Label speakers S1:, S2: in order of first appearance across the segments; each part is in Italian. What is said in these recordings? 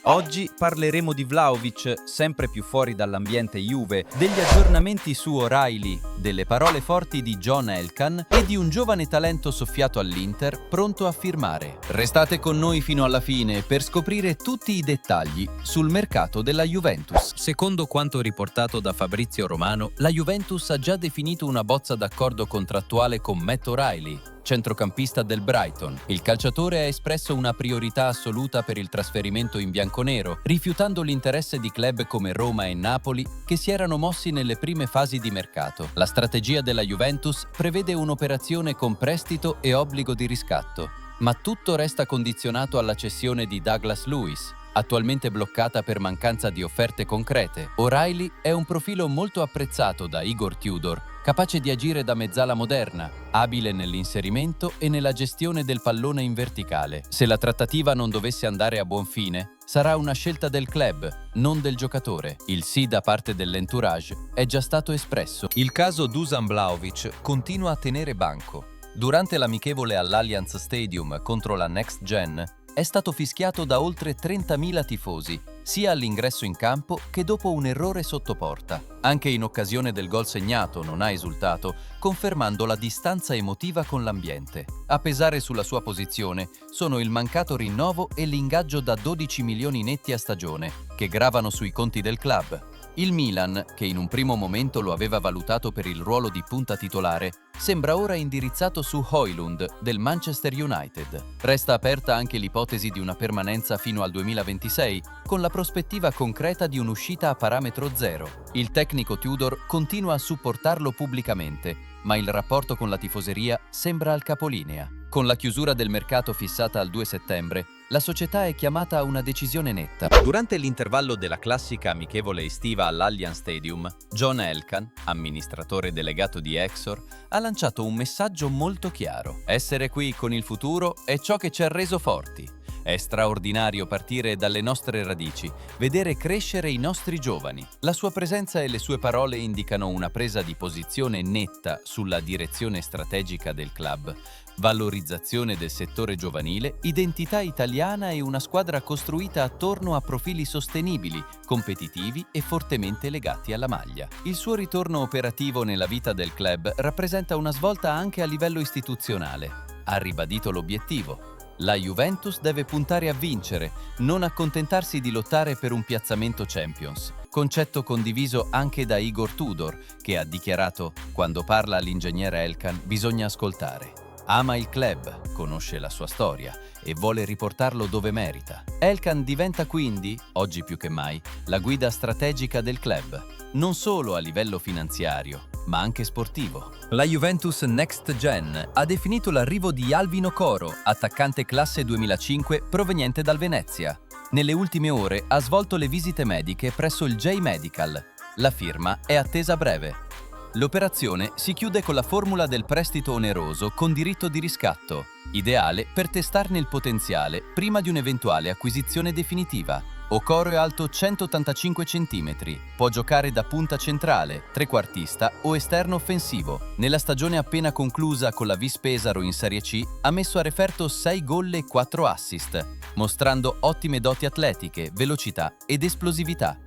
S1: Oggi parleremo di Vlahovic, sempre più fuori dall'ambiente Juve, degli aggiornamenti su O'Reilly, delle parole forti di John Elkann e di un giovane talento soffiato all'Inter pronto a firmare. Restate con noi fino alla fine per scoprire tutti i dettagli sul mercato della Juventus. Secondo quanto riportato da Fabrizio Romano, la Juventus ha già definito una bozza d'accordo contrattuale con Matt O'Reilly, centrocampista del Brighton. Il calciatore ha espresso una priorità assoluta per il trasferimento in bianconero, rifiutando l'interesse di club come Roma e Napoli che si erano mossi nelle prime fasi di mercato. La strategia della Juventus prevede un'operazione con prestito e obbligo di riscatto, ma tutto resta condizionato alla cessione di Douglas Luiz, attualmente bloccata per mancanza di offerte concrete. O'Reilly è un profilo molto apprezzato da Igor Tudor, capace di agire da mezzala moderna, abile nell'inserimento e nella gestione del pallone in verticale. Se la trattativa non dovesse andare a buon fine, sarà una scelta del club, non del giocatore. Il sì da parte dell'entourage è già stato espresso. Il caso Dusan Vlahovic continua a tenere banco. Durante l'amichevole all'Allianz Stadium contro la Next Gen, è stato fischiato da oltre 30.000 tifosi, sia all'ingresso in campo che dopo un errore sotto porta. Anche in occasione del gol segnato non ha esultato, confermando la distanza emotiva con l'ambiente. A pesare sulla sua posizione sono il mancato rinnovo e l'ingaggio da 12 milioni netti a stagione, che gravano sui conti del club. Il Milan, che in un primo momento lo aveva valutato per il ruolo di punta titolare, sembra ora indirizzato su Højlund del Manchester United. Resta aperta anche l'ipotesi di una permanenza fino al 2026, con la prospettiva concreta di un'uscita a parametro zero. Il tecnico Tudor continua a supportarlo pubblicamente, ma il rapporto con la tifoseria sembra al capolinea. Con la chiusura del mercato fissata al 2 settembre, la società è chiamata a una decisione netta. Durante l'intervallo della classica amichevole estiva all'Allianz Stadium, John Elkann, amministratore delegato di Exor, ha lanciato un messaggio molto chiaro. Essere qui con il futuro è ciò che ci ha reso forti. È straordinario partire dalle nostre radici, vedere crescere i nostri giovani. La sua presenza e le sue parole indicano una presa di posizione netta sulla direzione strategica del club, valorizzazione del settore giovanile, identità italiana e una squadra costruita attorno a profili sostenibili, competitivi e fortemente legati alla maglia. Il suo ritorno operativo nella vita del club rappresenta una svolta anche a livello istituzionale. Ha ribadito l'obiettivo. La Juventus deve puntare a vincere, non accontentarsi di lottare per un piazzamento Champions. Concetto condiviso anche da Igor Tudor, che ha dichiarato: quando parla l'ingegnere Elkann bisogna ascoltare. Ama il club, conosce la sua storia e vuole riportarlo dove merita. Elkann diventa quindi, oggi più che mai, la guida strategica del club, non solo a livello finanziario, ma anche sportivo. La Juventus Next Gen ha definito l'arrivo di Alvin Okoro, attaccante classe 2005 proveniente dal Venezia. Nelle ultime ore ha svolto le visite mediche presso il J-Medical. La firma è attesa a breve. L'operazione si chiude con la formula del prestito oneroso con diritto di riscatto, ideale per testarne il potenziale prima di un'eventuale acquisizione definitiva. Okoro è alto 185 cm, può giocare da punta centrale, trequartista o esterno offensivo. Nella stagione appena conclusa con la Vis Pesaro in Serie C ha messo a referto 6 gol e 4 assist, mostrando ottime doti atletiche, velocità ed esplosività.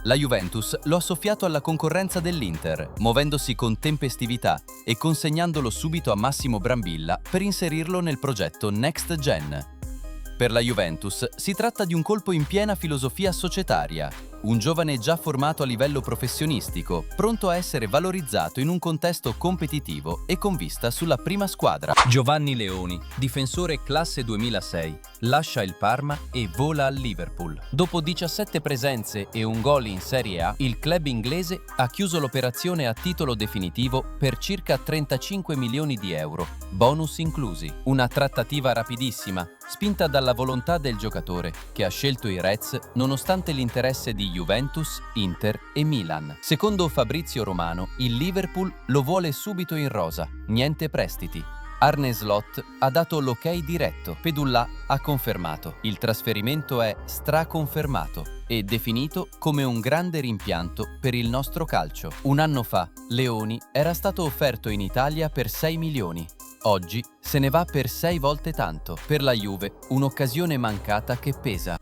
S1: La Juventus lo ha soffiato alla concorrenza dell'Inter, muovendosi con tempestività e consegnandolo subito a Massimo Brambilla per inserirlo nel progetto Next Gen. Per la Juventus si tratta di un colpo in piena filosofia societaria, un giovane già formato a livello professionistico, pronto a essere valorizzato in un contesto competitivo e con vista sulla prima squadra. Giovanni Leoni, difensore classe 2006, lascia il Parma e vola al Liverpool. Dopo 17 presenze e un gol in Serie A, il club inglese ha chiuso l'operazione a titolo definitivo per circa 35 milioni di euro, bonus inclusi. Una trattativa rapidissima, spinta dalla volontà del giocatore, che ha scelto i Reds nonostante l'interesse di Juventus, Inter e Milan. Secondo Fabrizio Romano, il Liverpool lo vuole subito in rosa, niente prestiti. Arne Slot ha dato l'ok diretto. Pedulla ha confermato. Il trasferimento è straconfermato e definito come un grande rimpianto per il nostro calcio. Un anno fa, Leoni era stato offerto in Italia per 6 milioni. Oggi se ne va per 6 volte tanto. Per la Juve, un'occasione mancata che pesa.